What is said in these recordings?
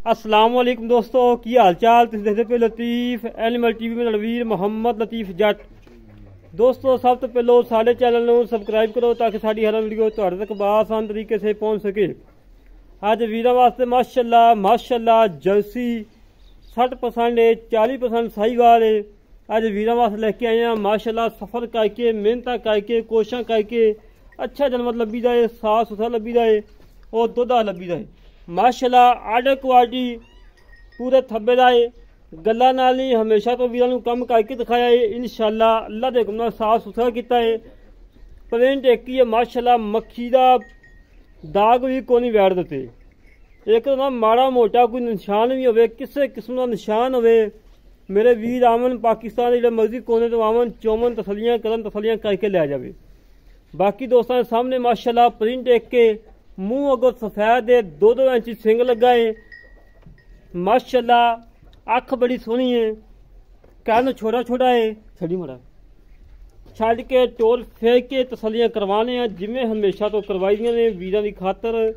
अस्सलाम वालेकुम दोस्तों, की हाल चाल? तुम देखते पे लतीफ एनिमल टीवी में रणवीर मोहम्मद लतीफ जट। दोस्तों सब तो पहलो साढ़े चैनल को सबसक्राइब करो ताकि साड़ी हर वीडियो तुहाडे तक बआसान तरीके से पहुँच सके। अज वीरों वास्ते माशाल्लाह माशाल्लाह जर्सी 60% 40% साहीवाल है। अज वीरों वास्ते लेके आए हैं माशाल्लाह, सफ़र करके मेहनत करके कोशिश करके अच्छा जानवर लभी दा है, साफ सुथरा लभी दा है और दुधा लभी दा है माशाल्लाह। आर्डर क्वालिटी पूरे थब्बे दा है। गल्लां नाल ही हमेशा तो वीरां नूं कम करके दिखाया है। इंशाल्लाह अल्लाह दे हुक्म नाल साफ सुथरा किया है। प्रिंट एक ही है माशाल्लाह, मक्खी दा दाग भी कोई नहीं वैड़ दिते। एक तो ना माड़ा मोटा कोई निशान भी होवे, किसी किस्म का निशान होवे, मेरे वीर आवन पाकिस्तान जो मर्जी कोने तो आवन चौवन तसलियां करन, तसलियां करके लै जावे। बाकी दोस्तों के सामने माशाल्लाह प्रिंट एक के मुंह अगो सफेद है, 2-2 इंच सिंग लगा है माशाल्लाह। अख बड़ी सोहनी है, कान छोटा छोटा है। छड़ी मड़ा छड़ के टोल फेंक के तसलियां करवाने हैं जिमें हमेशा तो करवाई ने वीरां की खातर।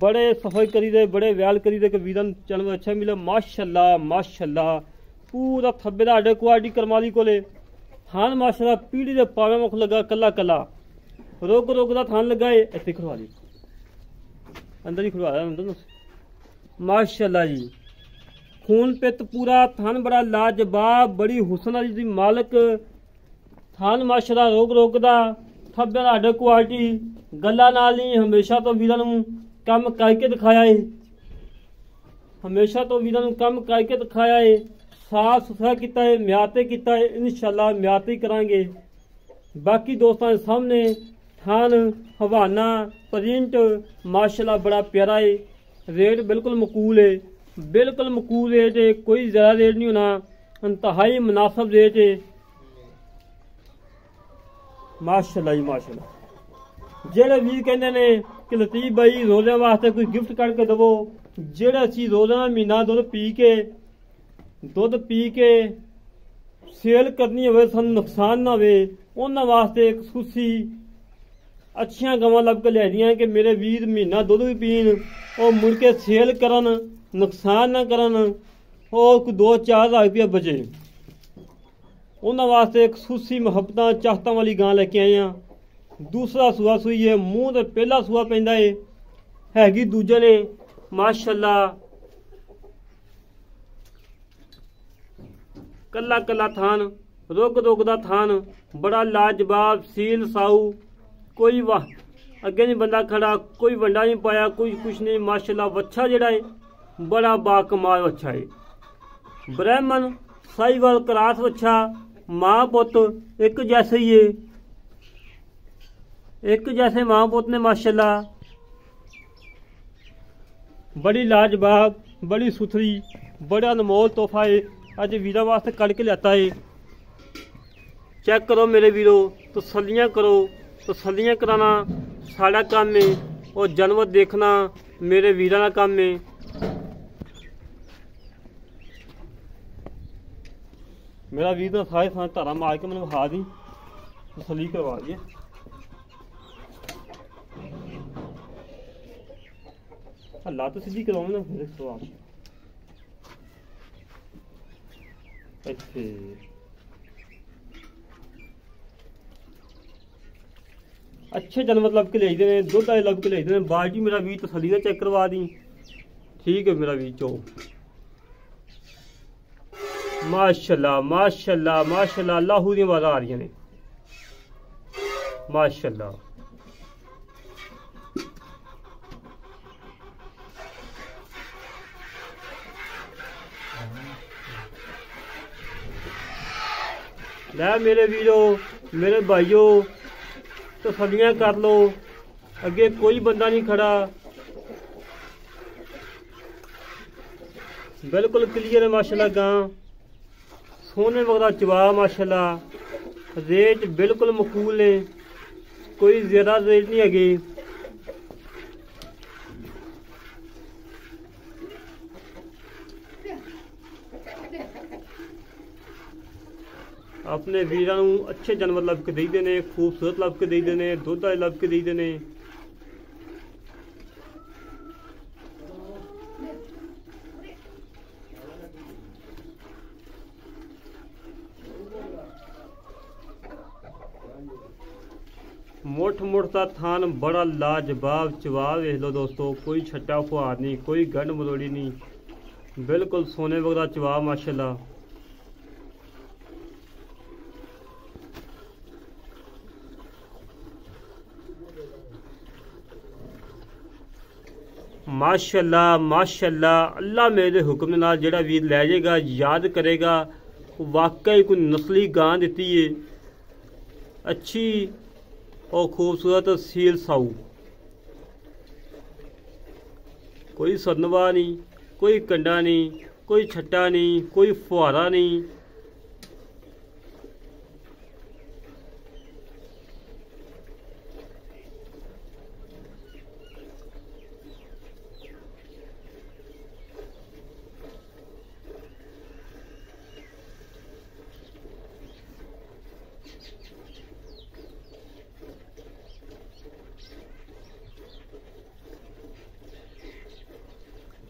बड़े सफाई करी दे, बड़े वैल करी दे कि वीरां जानवर अच्छा मिले माशाल्लाह माशाल्लाह। पूरा थब्बे दा आर्डर क्वालिटी करमाली कोले थान माशाल्लाह, पीढ़ी दे पावे मुख लगा कला कला, रोग रोग दा थान लगा है। इत्थे खड़वा ली अंदर ही खड़वा अंदर माशाल्लाह जी। खून पित पूरा थान बड़ा लाजवाब, बड़ी हुसन वाली मालक थान माशाल्लाह। रोग रोग दा थब्बे दा आर्डर क्वालिटी गल्लां नाल ही हमेशा तो वीरां नूं कम करके दिखाया है, हमेशा तो वीरां नूं कम करके दिखाया है। साफ सुथरा किया है, म्याते किया है, इंशाल्लाह म्याते ही करांगे। बाकी दोस्तों के सामने थान हवाना प्रिंट माशाल्लाह बड़ा प्यारा है। रेट बिल्कुल मकूल है, बिल्कुल मकूल रेट है, कोई ज़्यादा रेट नहीं होना, इंतहाई मुनासिब रेट है माशाल्लाह जी माशाल्लाह। जेड़े वीर कहते ने कि लतीफ भाई रोज़े वास्ते कोई गिफ्ट करके दवो, जेड़ा असीं रोज़ाना महीना दुध पी के सेल करनी हो, सानूं नुकसान ना हो, उन्हां वास्ते एक खसूसी अच्छियां गवां लभ के लिया कि मेरे वीर महीना दुध भी पीन और मुड़ के सेल करन, नुकसान ना करन और कोई 2-4 हज़ार रुपया बचे। उन्हां वास्ते एक खसूसी मुहब्बतां चाहतां वाली गां लेके आए हैं। दूसरा सूआ सूई है, मूँह तो पहला सूआ पैंदा हैगी दूजे ने माशाल्लाह। कला कला थान, रुग रुग दा थान बड़ा लाजवाब, सील साऊ, कोई वाह अगे नहीं बंदा खड़ा, कोई वंडा नहीं पाया, कोई कुछ नहीं माशाल्लाह। वच्छा जेड़ा है बड़ा बाकमाल वच्छा है। ब्राह्मण साहिवाल क्रास वच्छा, माँ पुत एक जैसे ही है, एक जैसे माँ पुत ने माशाल्लाह। बड़ी लाजवाब, बड़ी सुथरी, बड़ा अनमोल तोहफा है, अज वीरा वास्ते करके लाता है। चेक करो मेरे वीरो, तसल्लियां करो, तसल्लियां कराना साड़ा काम है और जानवर देखना मेरे वीरा का काम है। मेरा वीर तो सारे थाने धारा मार के मैंने विखा दी, तसल्ली करवा दी। हल्ला तो सीधी करवाऊँ ना फिर सवाल इत्थे अच्छे जानवर लभ के ले देने, दुध आए लभ के ले देने। बाल्टी मेरा वीर तसल्ली ना चेक करवा दी, ठीक है मेरा वीर चो माशाल्लाह माशाल्लाह माशाल्लाह। अल्लाह दी आवाज़ां आ रही ने माशाल्लाह। लै मेरे वीरो मेरे भाइयों तसल्लियां कर लो, अगे कोई बंदा नहीं खड़ा, बिल्कुल क्लियर है माशाल्लाह। गां सोने वगदा चवा माशाल्लाह। रेट बिल्कुल मकूल है, कोई ज़्यादा रेट नहीं है। अपने वीरां नूं अच्छे जानवर लभ के दई देने, खूबसूरत लभ के दई देने, दुध आए लभ के दई देने। मुठ मुठ का थान बड़ा लाजवाब चवा वेख लो दोस्तों, कोई छट्टा फुहार नहीं, कोई गंढ मरोड़ी नहीं, बिल्कुल सोने वगैरह चवा माशाल्लाह। माशाल्लाह माशाल्लाह, अल्लाह मेरे हुक्म के नाल जेड़ा वीर लै जाएगा याद करेगा वाकई कोई नस्ली गां दी है, अच्छी और खूबसूरत सील साऊ, कोई सदनवा नहीं, कोई कंडा नहीं, कोई छट्टा नहीं, कोई फुहारा नहीं।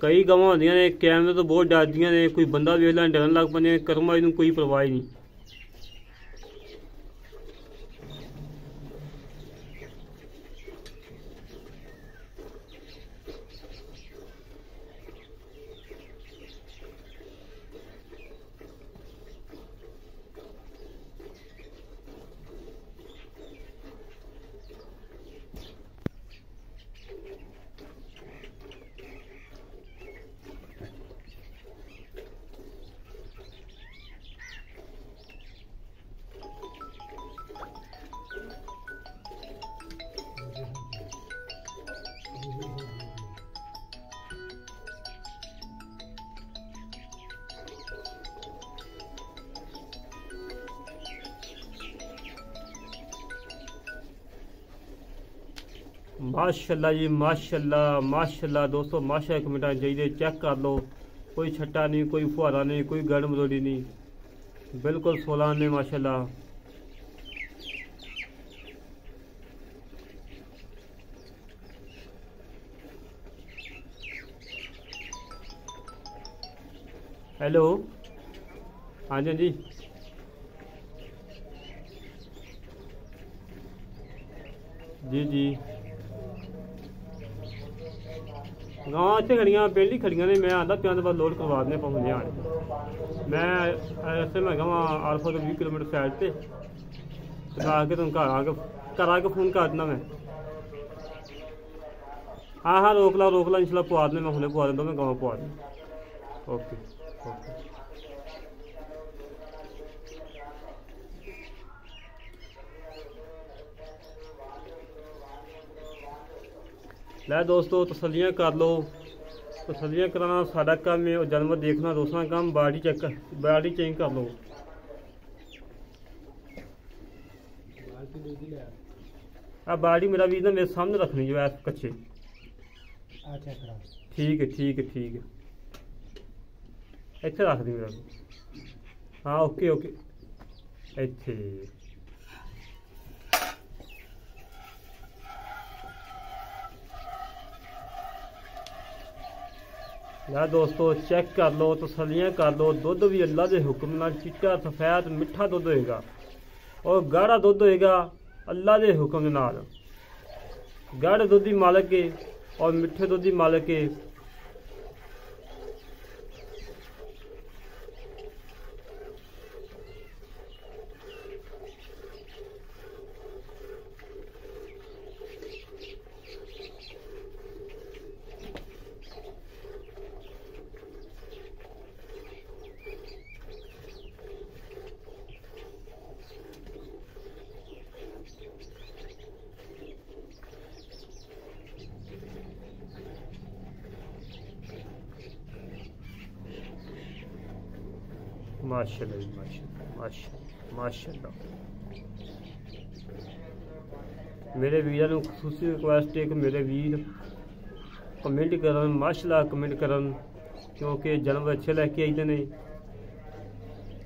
कई गवां होंदियां ने कैमरे तो बहुत डरदियां ने, कोई बंदा वेख लैन डरन लग पैंदे, कर्मा इनू कोई परवाह नहीं। माशाल्लाह जी माशाल्लाह माशाल्लाह दोस्तों, माशा कमेंटा चाहिए, चेक कर लो, कोई छट्टा नहीं, कोई फुहारा नहीं, कोई गड़ मरोड़ी नहीं, बिल्कुल 16 ने माशाल्लाह। हेलो, हाँ जी जी, जी जी, गाँव इतने खड़ियाँ पिंड ही खड़ियाँ ने, मैं आता पिया बस लोड करवा देने पहुँच आने, मैं ऐसे मैं कहा आलफा तो 20 किलोमीटर साइड से आके तुम घर आके फ़ोन कर देना मैं। हाँ हाँ रोक ला इंशाल्लाह पवा देने, मैं हुने पवा देता, मैं गाँव पवा दें। Okay okay. लै दोस्तों तसलियाँ कर लो, तसलियाँ कराना साडा काम है और जानवर देखना दूसरा काम, बॉडी चेक कर लो। अब बॉडी मेरा भी ना मेरे सामने रखनी जो है कच्चे। ठीक है ठीक है ठीक है, इतने रख दी मेरा। हाँ ओके ओके, इतने यार दोस्तों चेक कर लो, तसलियाँ कर लो, दुध भी अल्लाह के हुक्म नाल चिट्टा सफेद मिठा दुध होएगा और गाढ़ा दुध होएगा अल्लाह के हुक्म नाल। गाढ़े दुध की मालक है और मिठे दुध की मालक है। माशाल्लाह माशाल्लाह माशाल्लाह माशाल्लाह। मेरे वीर को खसूसी रिक्वेस्ट है कि मेरे वीर कमेंट करन, माशाल्लाह कमेंट करन, क्योंकि जानवर अच्छे लैके आते हैं।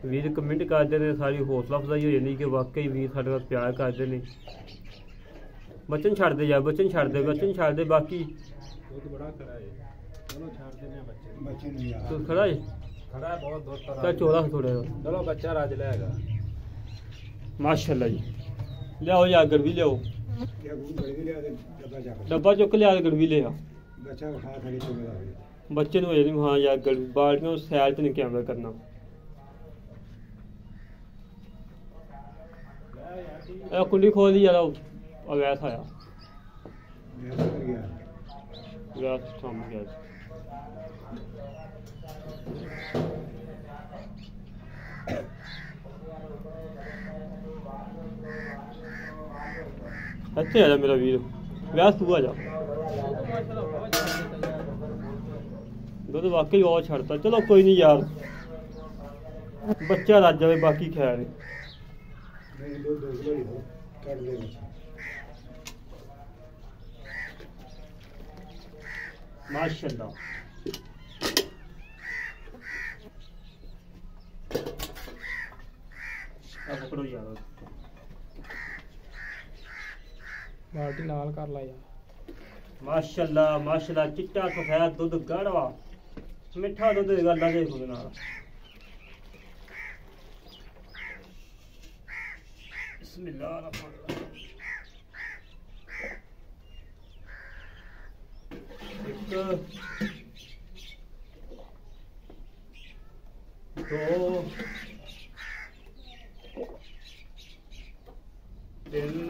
वीर कमेंट करते हैं, सारी हौसला अफजाई हो जाती कि वाकई वीर साढ़े नाल प्यार करते हैं। बचन छड़ दे यार, बचन छड़ दे बाकी खड़ा है बहुत चौड़ा थोड़ा चलो बच्चा राज लेगा। माशाल्लाह जी, लियाओ या अगर भी लियाओ। ਡੱਬਾ ਚੁੱਕ ਲਿਆ ਤੇ ਗੜਵੀ ਲਿਆ ਬੱਚਾ ਖਾ ਖੜੀ ਚੁੱਕ ਲਿਆ ਬੱਚੇ ਨੂੰ ਇਹ ਨਹੀਂ ਹਾਂ ਯਾਰ ਬਾਲਟੀਆਂ ਸੈਲ ਤੇ ਨਹੀਂ ਕੈਮਰਾ ਕਰਨਾ। ਇਹ ਕੁੰਡੀ ਖੋਲ ਦੀ ਯਾਰ ਅਵੈਸ ਆਇਆ ਗੈਸ ਥੰਮ ਗਿਆ ਇੱਥੇ ਆ ਜਾ ਮੇਰਾ ਵੀਰ ਵਿਆਹ ਤੂੰ ਆ ਜਾ ਦੁੱਧ ਵਾਕਈ ਬਹੁਤ ਛੱਡਤਾ ਚਲੋ ਕੋਈ ਨਹੀਂ ਯਾਰ ਬੱਚਾ ਰੱਜ ਜਾਵੇ ਬਾਕੀ ਖੈਰ ਨਹੀਂ माशाल्लाह अब पकड़ो यार बाल्टी नाल कर ला यार माशाल्लाह माशाल्लाह चिट्टा सफेद दूध गाढ़वा मिठा दूध दी गल लगे खुद नाल बिस्मिल्लाह रहमान रहीम दो तीन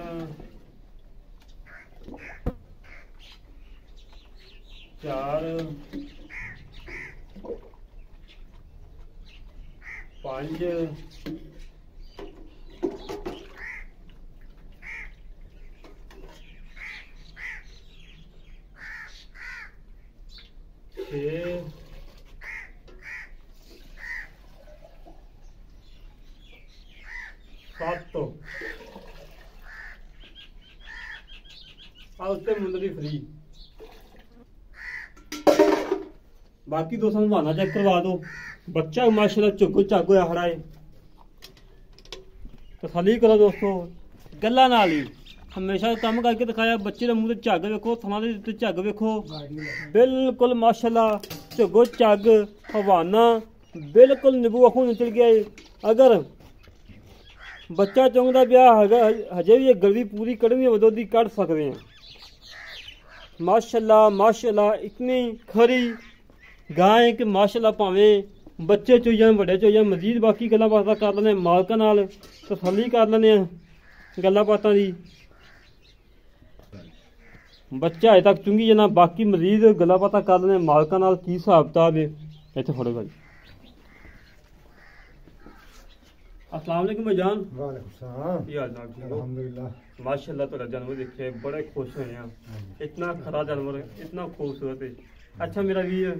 चार पांच सात मुंदरी फ्री बाकी दोस्तों बहाना चेक करवा दो बच्चा माशाल्लाह झुग्गो झागो खड़ा है तसल्ली करो दोस्तों गल्लां नाल ही हमेशा काम करके दिखाया बच्चे के मुंह झग वेखो थना दे झग वेखो बिल्कुल माशाल्लाह झुग्गो झग हवाना बिल्कुल निबू अखों निकल गया है। अगर बच्चा चौंकदा पिया हजे भी गलवी पूरी कड़वी दुध कढ़ सकते हैं। माशाल्लाह माशाल्लाह इतनी खरी गां है कि माशाल्लाह भावें बच्चे चो जान बड़े चो जान मजीद बाकी गल्लां बातां कर लैने मालकां नाल तसल्ली कर लैने गल्लां बातां दी बच्चा अजे तक चुंगी जाना बाकी मजीद गल्लां बातां कर लैने मालकां नाल की हिसाब किताब है इत्थे फड़ो भाई। अस्सलाम वालेकुम भाईजान। वालेकुम सलाम की हाल चाल ठीक हो? अल्हम्दुलिल्लाह माशाल्लाह तुहाडा जानवर देखे बड़े खुश होए हैं इतना खरा जानवर इतना खूबसूरत है। अच्छा मेरा वीर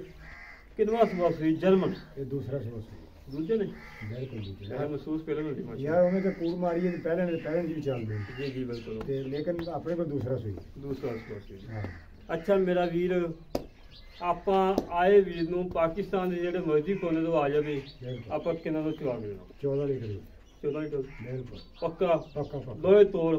कितवा सुबह हुई जर्मन ये दूसरा सोच दूजे ने बिल्कुल दूसरा यार महसूस पहले नहीं हुई यार उन्हें तो कूड़ मारी है पहले जी चल गई जी जी बिल्कुल ते लेकिन अपने को दूसरा सुई दूसरा सुबह हां अच्छा मेरा वीर ਆਪਾਂ ਆਏ ਵੀਰ ਨੂੰ ਪਾਕਿਸਤਾਨ ਦੇ ਜਿਹੜੇ ਮਰਜ਼ੀ ਕੋਨੇ ਤੋਂ ਆ ਜਾਵੇ ਆਪਾਂ ਕਿੰਨਾ ਤੋਂ ਚਵਾ ਦੇਣਾ 14 ਲੀਟਰ 14 ਲੀਟਰ ਬਿਲਕੁਲ ਪੱਕਾ ਪੱਕਾ ਲੋਹੇ ਤੋੜ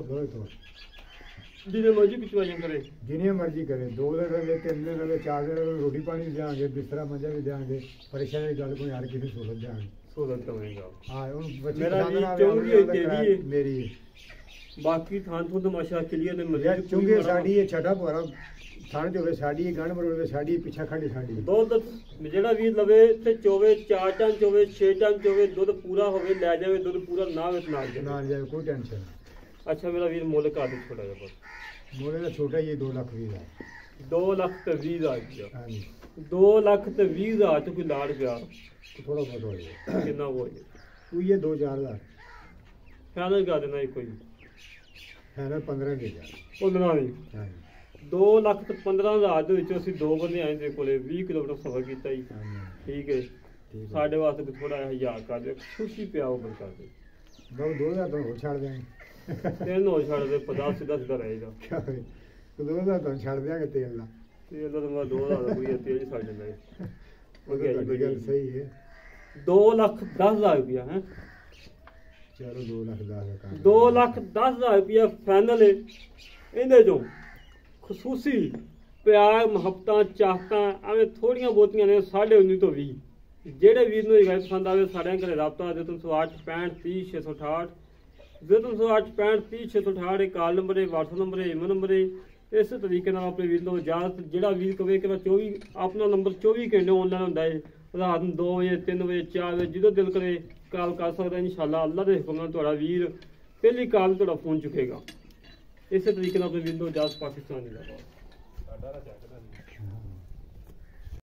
ਜਿਹਨੇ ਮਰਜ਼ੀ ਪਿਛਵਾਈਆਂ ਕਰੇ जिन्हें मर्जी करे 2 दिन रहे 3 दिन रहे 4 दिन रहे रोटी पानी भी देंगे बिस्तरा मंजा भी देंगे परेशानी की गल कोई हर किसी सहूलत देंगे सहूलत करेगा हां हुन बच्चे मेरा पसंद भी ना चुंगी आवे तेरी है मेरी बाकी थान तो माशा क्लियर ने यार मजीद चुंगे साडी ये छठा पोरा थान जो वे साडी गण मरोड़े साडी पीछा खड़ी साडी दुध ਜਿਹੜਾ ਵੀਰ ਲਵੇ ਤੇ ਚੋਵੇ 4 ਟਨ ਚੋਵੇ 6 ਟਨ ਚੋਵੇ ਦੁੱਧ ਪੂਰਾ ਹੋਵੇ ਲੈ ਜਾਵੇ ਦੁੱਧ ਪੂਰਾ ਨਾ ਵੇ ਨਾ ਜਾਵੇ ना जाए कोई टेंशन ਅੱਛਾ ਮੇਰਾ ਵੀਰ ਮੁੱਲ ਕਰ ਦੇ ਛੋਟਾ ਜਿਹਾ ਬਸ मोरे का छोटा ये 2 लाख भी है 2 ਲੱਖ ਤੇ 20 ਹਜ਼ਾਰ ਰੁਪਇਆ हां जी 2 ਲੱਖ ਤੇ 20 ਹਜ਼ਾਰ ਚ ਕੋਈ ਲਾੜ ਪਿਆ तो थोड़ा बहुत हो जाए ਕਿੰਨਾ ਹੋ ਜੇ तू ये 2-4 लाख ਫਾਈਨਲ ਕਰ ਦੇਣਾ ਕੋਈ है ना 15 के जा ਉਹਨਾਂ ਨਹੀਂ हां 2 ਲੱਖ ਤੇ 15 ਹਜ਼ਾਰ ਦੇ ਵਿੱਚ ਅਸੀਂ 2 ਬੰਦੇ ਆਏ ਦੇ ਕੋਲੇ 20 ਕਿਲੋਮੀਟਰ ਸਫ਼ਰ ਕੀਤਾ ਜੀ जी ਠੀਕ ਹੈ ठीक है ਸਾਡੇ ਵਾਸਤੇ ਵੀ ਥੋੜਾ ਜਿਹਾ ਹਜ਼ਾਰ ਕਰ ਦਿਓ ਖੁਸ਼ੀ ਪਿਆ ਉਹ ਕਰ ਦੇ बहुत 2000 तो हो छाड़ देंगे ਤਿੰਨ ਹੋ ਛੱਡ ਦੇ 50 ਸਿੱਧਾ ਸਿੱਧਾ ਰਹੇਗਾ क्या है तो 2000 तो छाड़ देंगे तेल ला ਤੇ ਇਹਦਾ ਤਾਂ ਮੈਂ 2000 ਦਾ ਕੋਈ ਤੇਜ਼ ਛੱਡ ਦਿੰਦਾ ਹੈ वो तो गल सही है 2 ਲੱਖ 10 ਹਜ਼ਾਰ ਰੁਪਇਆ ਹੈ चलो 2 लाख 10 का 2 ਲੱਖ 10 ਹਜ਼ਾਰ ਰੁਪਇਆ ਫਾਈਨਲ ਹੈ ਇਹਦੇ ਚੋਂ ਖਸੂਸੀ ਪਿਆਰ ਮੁਹੱਬਤਾਂ ਚਾਹਤਾਂ ਐਵੇਂ ਥੋੜੀਆਂ ਬਹੁਤੀਆਂ ਨੇ 19.5 ਤੋਂ 20 ਜਿਹੜੇ ਵੀਰ ਨੂੰ ਇਹ ਗੱਲ ਪਸੰਦ ਆਵੇ ਸਾਡੇ ਘਰੇ ਰਾਬਤਾ ਦੇ 308 65 30 668 038 65 30 668 ਕਾਲ ਨੰਬਰ ਹੈ, WhatsApp ਨੰਬਰ ਹੈ, ਈਮੇਲ ਨੰਬਰ ਹੈ। ਇਸੇ ਤਰੀਕੇ ਨਾਲ ਆਪਣੇ ਵੀਰ ਨੂੰ ਇਜਾਜ਼ਤ। ਜਿਹੜਾ ਵੀਰ ਕਵੇ ਕਿ ਮੈਂ 24 ਆਪਣਾ ਨੰਬਰ 24 ਘੰਟੇ ਆਨਲਾਈਨ ਹੁੰਦਾ ਹੈ, ਰਾਤ ਨੂੰ 2 ਵਜੇ 3 ਵਜੇ 4 ਵਜੇ ਜਦੋਂ ਦਿਲ ਕਰੇ ਕਾਲ ਕਰ ਸਕਦਾ। ਇਨਸ਼ਾਅੱਲਾ ਅੱਲਾ ਦੇ ਹੁਕਮ ਨਾਲ ਤੁਹਾਡਾ ਵੀਰ ਪਹਿਲੀ ਕਾਲ ਤੁਹਾਡਾ ਫੋਨ ਚੁੱਕੇਗਾ। ਇਸੇ ਤਰੀਕੇ ਨਾਲ ਆਪਣੇ ਵੀਰ ਨੂੰ ਇਜਾਜ਼ਤ। ਪਾਕਿਸਤਾਨ ਦੀ